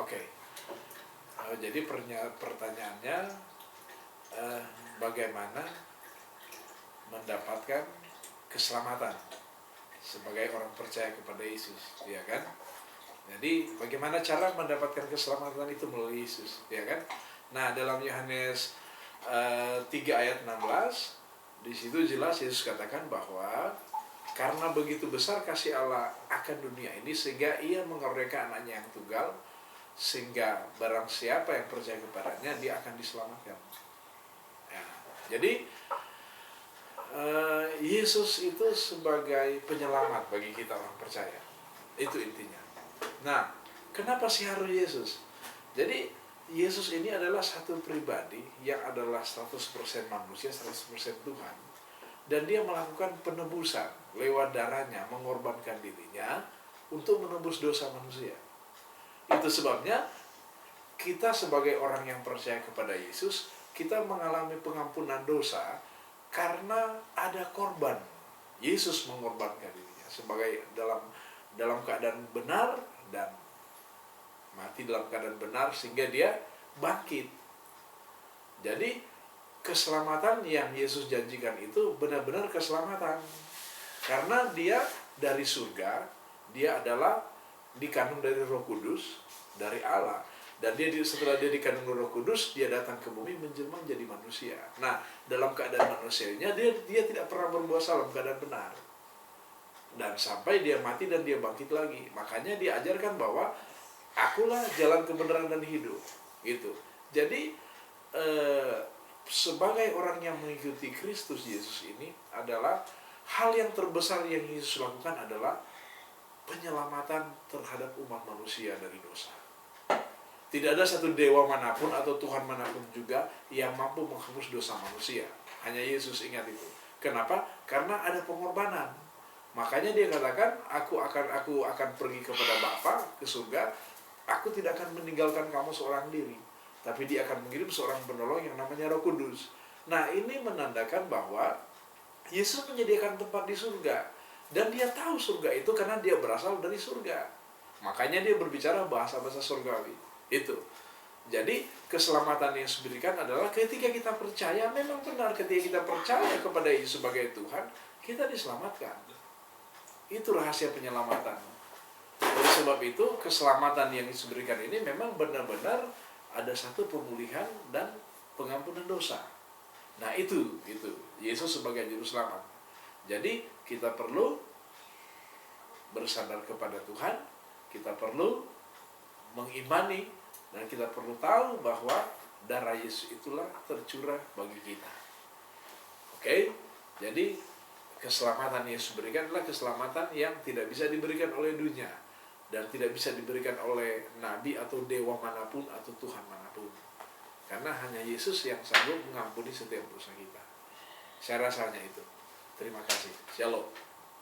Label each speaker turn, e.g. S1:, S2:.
S1: Oke. Jadi pertanyaannya, bagaimana mendapatkan keselamatan sebagai orang percaya kepada Yesus, ya kan? Jadi bagaimana cara mendapatkan keselamatan itu melalui Yesus, ya kan? Nah, dalam Yohanes 3 ayat 16, di situ jelas Yesus katakan bahwa karena begitu besar kasih Allah akan dunia ini sehingga ia mengaruniakan anaknya yang tunggal, sehingga barang siapa yang percaya kepadanya dia akan diselamatkan. Ya, jadi Yesus itu sebagai penyelamat bagi kita orang percaya. Itu intinya. Nah, kenapa sih harus Yesus? Jadi Yesus ini adalah satu pribadi yang adalah 100% manusia, 100% Tuhan. Dan dia melakukan penebusan lewat darahnya, mengorbankan dirinya untuk menebus dosa manusia. Itu sebabnya kita sebagai orang yang percaya kepada Yesus, kita mengalami pengampunan dosa karena ada korban. Yesus mengorbankan dirinya sebagai dalam keadaan benar dan mati dalam keadaan benar sehingga dia bangkit. Jadi keselamatan yang Yesus janjikan itu benar-benar keselamatan. Karena dia dari surga, dia adalah dikandung dari Roh Kudus, dari Allah. Dan setelah dia dikandung Roh Kudus, dia datang ke bumi menjelma menjadi manusia. Nah, dalam keadaan manusianya dia tidak pernah berbuat salah dalam keadaan benar. Dan sampai dia mati dan dia bangkit lagi. Makanya dia ajarkan bahwa akulah jalan kebenaran dan hidup. Gitu. Jadi sebagai orang yang mengikuti Kristus Yesus ini adalah hal yang terbesar yang Yesus lakukan adalah penyelamatan terhadap umat manusia dari dosa. Tidak ada satu dewa manapun atau Tuhan manapun juga yang mampu menghapus dosa manusia. Hanya Yesus, ingat itu. Kenapa? Karena ada pengorbanan. Makanya dia katakan, aku akan pergi kepada Bapa ke surga. Aku tidak akan meninggalkan kamu seorang diri, tapi dia akan mengirim seorang penolong yang namanya Roh Kudus. Nah, ini menandakan bahwa Yesus menyediakan tempat di surga. Dan dia tahu surga itu karena dia berasal dari surga. Makanya dia berbicara bahasa-bahasa surgawi. Itu. Jadi keselamatan yang Yesus berikan adalah ketika kita percaya, memang benar ketika kita percaya kepada Yesus sebagai Tuhan, kita diselamatkan. Itu rahasia penyelamatan. Oleh sebab itu, keselamatan yang Yesus berikan ini memang benar-benar ada satu pemulihan dan pengampunan dosa. Nah, itu Yesus sebagai juru selamat. Jadi kita perlu bersandar kepada Tuhan, kita perlu mengimani, dan kita perlu tahu bahwa darah Yesus itulah tercurah bagi kita. Oke? Jadi keselamatan yang Yesus berikan adalah keselamatan yang tidak bisa diberikan oleh dunia dan tidak bisa diberikan oleh nabi atau dewa manapun atau Tuhan manapun. Karena hanya Yesus yang sanggup mengampuni setiap dosa kita. Saya rasanya itu. Terima kasih. Shalom.